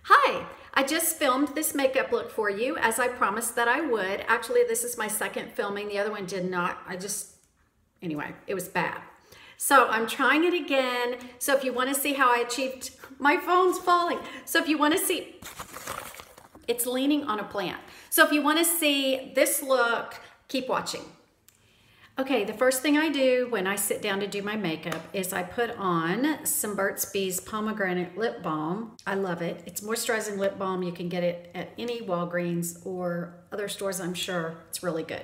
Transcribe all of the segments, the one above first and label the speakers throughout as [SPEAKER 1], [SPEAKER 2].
[SPEAKER 1] Hi, I just filmed this makeup look for you as I promised that I would. Actually, this is my second filming. The other one did not. Anyway, it was bad. So I'm trying it again. So if you want to see how I achieved, my phone's falling. So if you want to see, it's leaning on a plant. So if you want to see this look, keep watching. Okay, the first thing I do when I sit down to do my makeup is I put on some Burt's Bees Pomegranate Lip Balm. I love it. It's moisturizing lip balm. You can get it at any Walgreens or other stores, I'm sure. It's really good.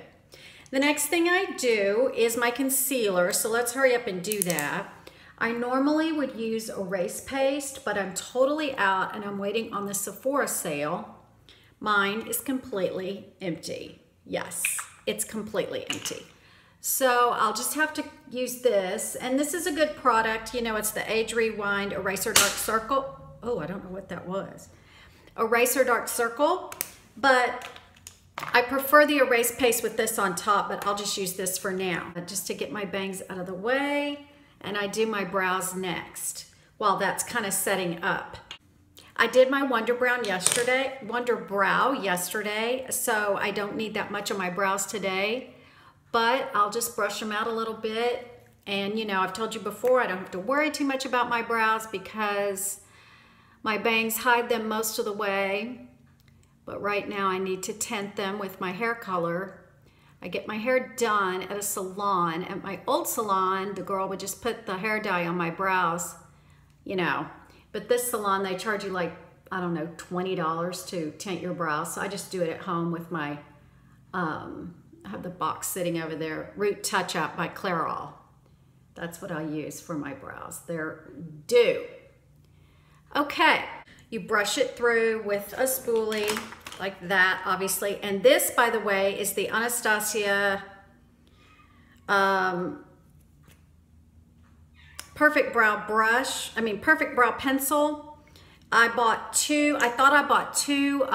[SPEAKER 1] The next thing I do is my concealer, so let's hurry up and do that. I normally would use Erase Paste, but I'm totally out and I'm waiting on the Sephora sale. Mine is completely empty. Yes, it's completely empty. So I'll just have to use this, and this is a good product. You know, it's the Age Rewind Eraser Dark Circle. Oh, I don't know what that was. Eraser Dark Circle, but I prefer the Erase Paste with this on top, but I'll just use this for now, just to get my bangs out of the way, and I do my brows next while that's kind of setting up. I did my Wonder Brow yesterday, so I don't need that much on my brows today. But I'll just brush them out a little bit. And you know, I've told you before, I don't have to worry too much about my brows because my bangs hide them most of the way. But right now I need to tint them with my hair color. I get my hair done at a salon. At my old salon, the girl would just put the hair dye on my brows, you know. But this salon, they charge you like, I don't know, $20 to tint your brows. So I just do it at home with my, I have the box sitting over there, Root Touch Up by Clairol. That's what I use for my brows. They're due. Okay, you brush it through with a spoolie like that, obviously. And this, by the way, is the Anastasia Perfect Brow Pencil. I bought two, I thought I bought two,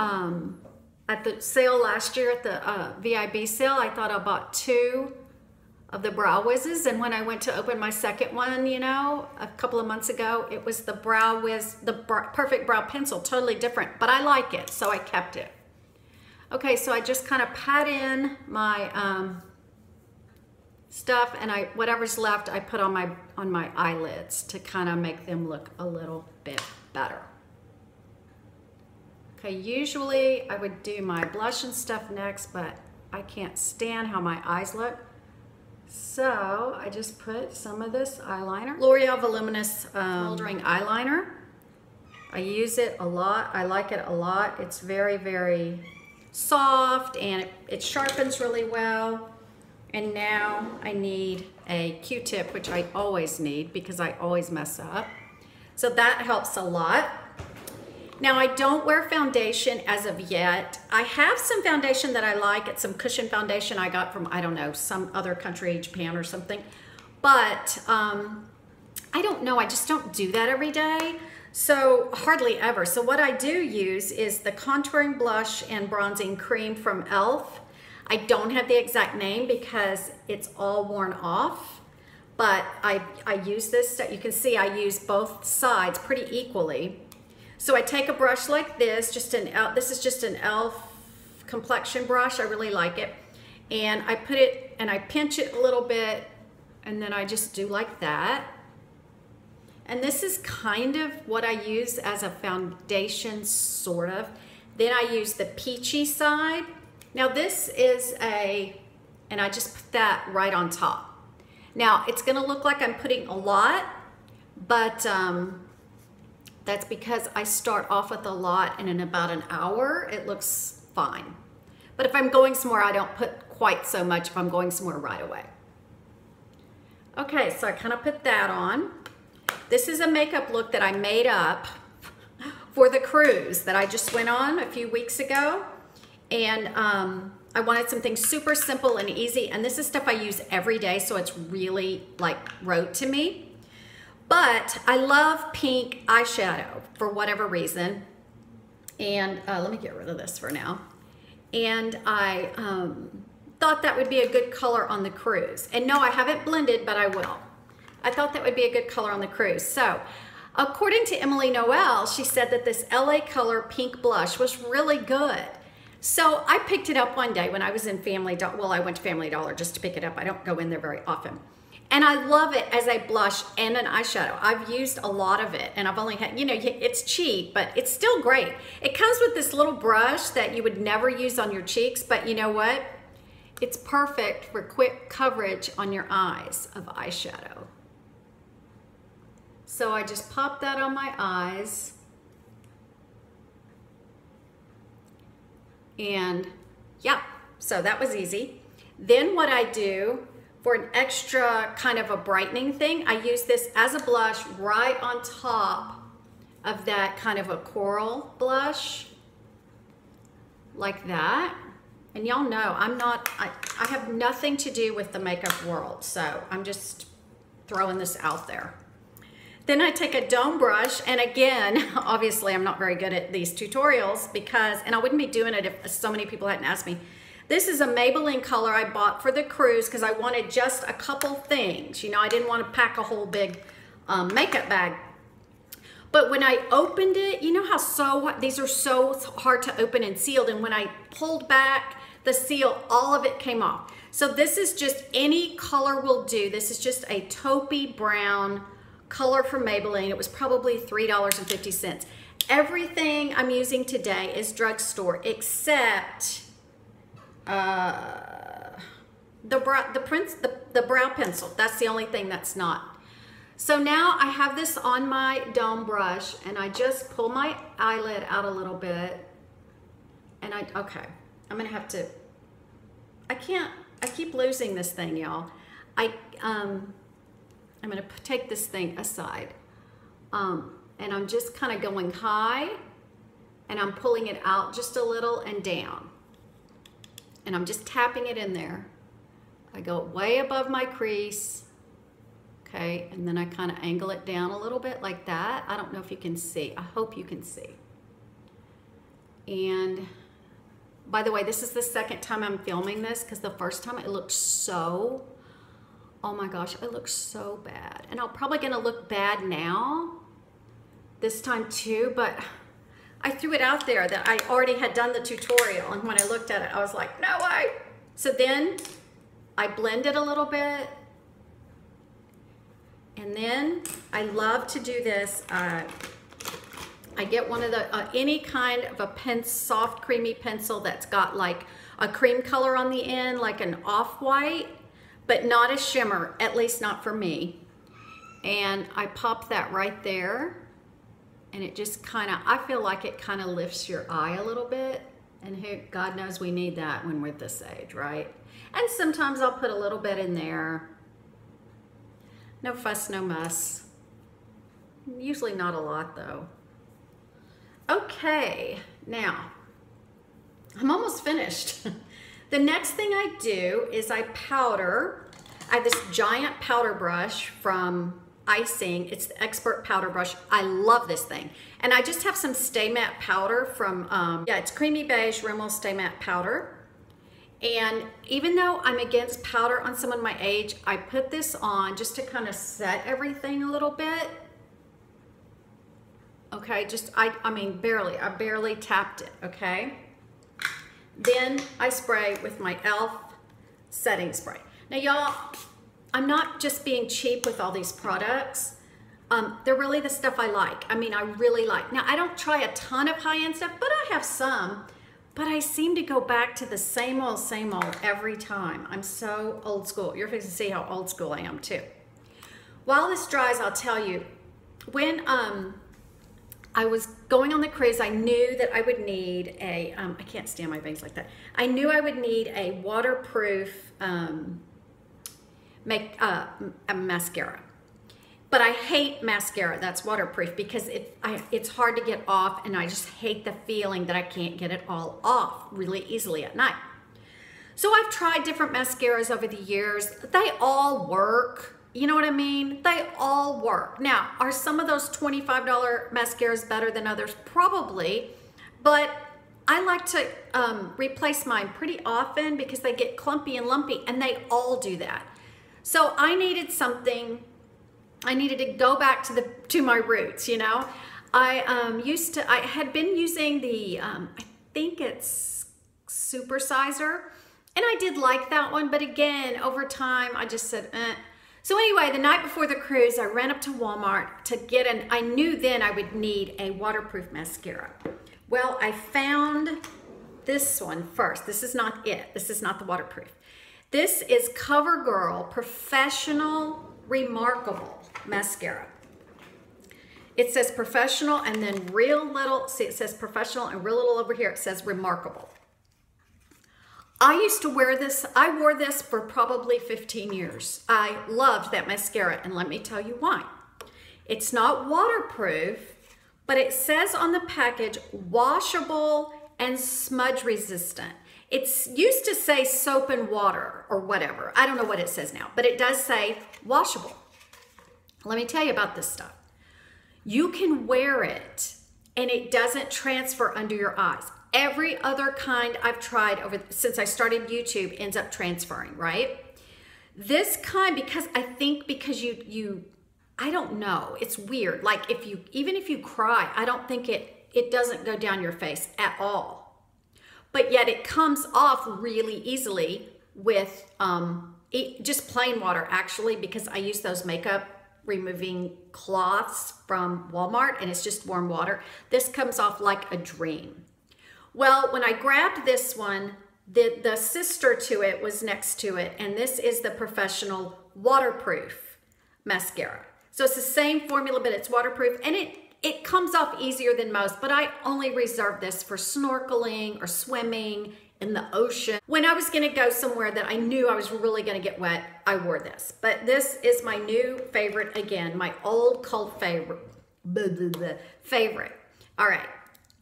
[SPEAKER 1] at the sale last year at the VIB sale, I thought I bought two of the Brow Wizzes, and when I went to open my second one, you know, a couple of months ago, it was the Brow Wiz, the Perfect Brow Pencil, totally different, but I like it, so I kept it. Okay, so I just kind of pat in my stuff, and whatever's left, I put on my eyelids to kind of make them look a little bit better. Okay, usually I would do my blush and stuff next, but I can't stand how my eyes look. So I just put some of this eyeliner, L'Oreal Voluminous Moldering Eyeliner. I use it a lot. I like it a lot. It's very, very soft and it sharpens really well. And now I need a Q-tip, which I always need because I always mess up. So that helps a lot. Now, I don't wear foundation as of yet. I have some foundation that I like. It's some cushion foundation I got from, I don't know, some other country, Japan or something. But I don't know, I just don't do that every day. So hardly ever. So what I do use is the contouring blush and bronzing cream from e.l.f. I don't have the exact name because it's all worn off. But I use this, you can see I use both sides pretty equally. So I take a brush like this, this is just an e.l.f. complexion brush. I really like it. And I put it, and I pinch it a little bit, and then I just do like that. And this is kind of what I use as a foundation, sort of. Then I use the peachy side. Now this is and I just put that right on top. Now it's gonna look like I'm putting a lot, but that's because I start off with a lot, and in about an hour, it looks fine. But if I'm going somewhere, I don't put quite so much if I'm going somewhere right away. Okay, so I kind of put that on. This is a makeup look that I made up for the cruise that I just went on a few weeks ago. And I wanted something super simple and easy, and this is stuff I use every day, so it's really like rote to me. But I love pink eyeshadow for whatever reason. And let me get rid of this for now. And I thought that would be a good color on the cruise. And no, I haven't blended, but I will. I thought that would be a good color on the cruise. So According to Emily Noel, she said that this LA Color pink blush was really good. So I picked it up one day when I was in Family Dollar. Well, I went to Family Dollar just to pick it up. I don't go in there very often. And I love it as a blush and an eyeshadow. I've used a lot of it, and I've only had, you know, it's cheap, but it's still great. It comes with this little brush that you would never use on your cheeks, but you know what? It's perfect for quick coverage on your eyes of eyeshadow. So I just pop that on my eyes. And yeah, so that was easy. Then what I do for an extra kind of a brightening thing, I use this as a blush right on top of that kind of a coral blush, like that. And y'all know I have nothing to do with the makeup world, so I'm just throwing this out there. Then I take a dome brush, and again, obviously I'm not very good at these tutorials because, and I wouldn't be doing it if so many people hadn't asked me. This is a Maybelline color I bought for the cruise because I wanted just a couple things. You know, I didn't want to pack a whole big makeup bag. But when I opened it, you know how these are so hard to open and sealed, and when I pulled back the seal, all of it came off. So this is just any color will do. This is just a taupey brown color from Maybelline. It was probably $3.50. Everything I'm using today is drugstore except the brow pencil. That's the only thing that's not. So now I have this on my dome brush, and I just pull my eyelid out a little bit, and okay, I'm gonna have to, I keep losing this thing, y'all. I'm gonna take this thing aside, and I'm just kind of going high, and I'm pulling it out just a little and down, and I'm just tapping it in there. I go way above my crease, okay, and then I kind of angle it down a little bit like that. I don't know if you can see. I hope you can see. And by the way, this is the second time I'm filming this because the first time it looked so, oh my gosh, it looks so bad. And I'm probably gonna look bad now, this time too, but I threw it out there that I already had done the tutorial, and when I looked at it, I was like, no way. So then I blend it a little bit, and then I love to do this. I get one of the, any kind of a soft creamy pencil that's got like a cream color on the end, like an off-white, but not a shimmer, at least not for me. And I pop that right there, and it just kind of, I feel like it kind of lifts your eye a little bit, and God knows we need that when we're this age, right? And sometimes I'll put a little bit in there. No fuss, no muss. Usually not a lot though. Okay, now, I'm almost finished. The next thing I do is I powder. I have this giant powder brush from Icing. It's the Expert Powder Brush. I love this thing. And I just have some Stay Matte powder from, yeah, it's Creamy Beige Rimmel Stay Matte powder. And even though I'm against powder on someone my age, I put this on just to kind of set everything a little bit. Okay, just, I mean, barely, I barely tapped it, okay? Then I spray with my e.l.f. setting spray. Now y'all, I'm not just being cheap with all these products. They're really the stuff I like. I mean, I really like. Now, I don't try a ton of high-end stuff, but I have some. But I seem to go back to the same old every time. I'm so old school. You're fixing to see how old school I am too. While this dries, I'll tell you, when I was going on the cruise, I knew that I would need a, I can't stand my bangs like that. I knew I would need a waterproof a mascara. But I hate mascara that's waterproof because it's hard to get off, and I just hate the feeling that I can't get it all off really easily at night. So I've tried different mascaras over the years. They all work. You know what I mean? They all work. Now, are some of those $25 mascaras better than others? Probably, but I like to replace mine pretty often because they get clumpy and lumpy, and they all do that. So I needed something I needed to go back to my roots, you know. I had been using the, I think it's Supersizer, and I did like that one, but again, over time, I just said, eh. So anyway, the night before the cruise, I ran up to Walmart to get I knew then I would need a waterproof mascara. Well, I found this one first. This is not it. This is not the waterproof. This is CoverGirl Professional Remarkable Mascara. It says professional and then real little, see it says professional and real little over here it says remarkable. I used to wear this, I wore this for probably 15 years. I loved that mascara, and let me tell you why. It's not waterproof, but it says on the package, washable and smudge resistant. It's used to say soap and water or whatever. I don't know what it says now, but it does say washable. Let me tell you about this stuff. You can wear it and it doesn't transfer under your eyes. Every other kind I've tried since I started YouTube ends up transferring, right? This kind, because I don't know, it's weird. Like even if you cry, I don't think it doesn't go down your face at all. But yet it comes off really easily with just plain water, actually, because I use those makeup removing cloths from Walmart, and it's just warm water. This comes off like a dream. Well, when I grabbed this one, the sister to it was next to it, and this is the Professional Waterproof Mascara. So it's the same formula, but it's waterproof, and it comes off easier than most, but I only reserve this for snorkeling or swimming in the ocean. When I was gonna go somewhere that I knew I was really gonna get wet, I wore this. But this is my new favorite again, my old cult favorite. All right,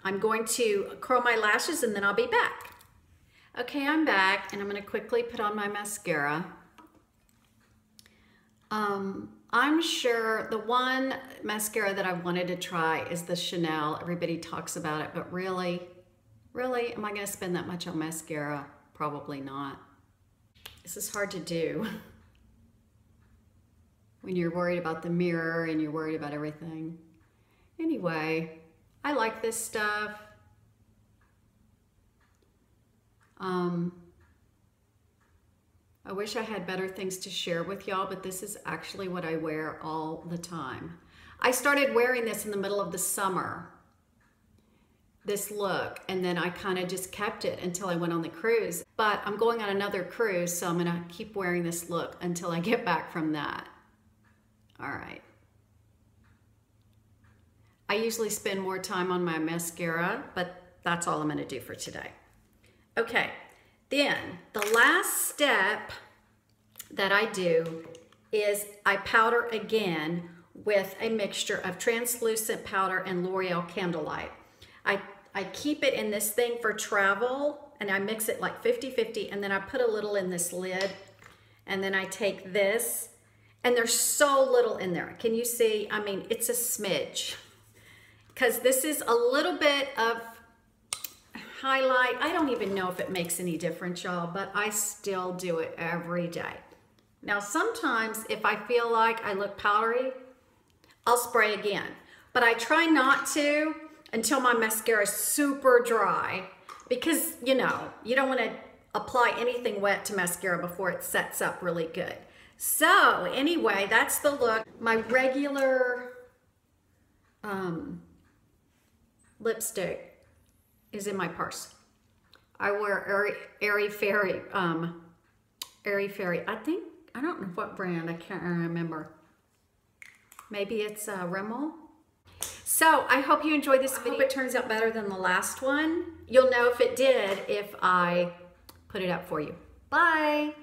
[SPEAKER 1] I'm going to curl my lashes and then I'll be back. Okay, I'm back, and I'm gonna quickly put on my mascara. I'm sure the one mascara that I wanted to try is the Chanel. Everybody talks about it, but really, am I gonna spend that much on mascara? Probably not. This is hard to do when you're worried about the mirror and you're worried about everything. Anyway, I like this stuff. I wish I had better things to share with y'all, but this is actually what I wear all the time. I started wearing this in the middle of the summer, this look, and then I kind of just kept it until I went on the cruise. But I'm going on another cruise, so I'm gonna keep wearing this look until I get back from that. All right. I usually spend more time on my mascara, but that's all I'm gonna do for today. Okay, then the last step that I do is I powder again with a mixture of translucent powder and L'Oreal Candlelight. I keep it in this thing for travel, and I mix it like 50-50, and then I put a little in this lid, and then I take this, and there's so little in there. Can you see? I mean, it's a smidge, because this is a little bit of highlight. I don't even know if it makes any difference, y'all, but I still do it every day. Now, sometimes if I feel like I look powdery, I'll spray again, but I try not to until my mascara is super dry, because you know, you don't want to apply anything wet to mascara before it sets up really good. So anyway, that's the look. My regular lipstick is in my purse. I wear Airy Fairy. I don't know what brand, I can't remember. Maybe it's Rimmel. So I hope you enjoyed this video. I hope it turns out better than the last one. You'll know if it did if I put it up for you. Bye.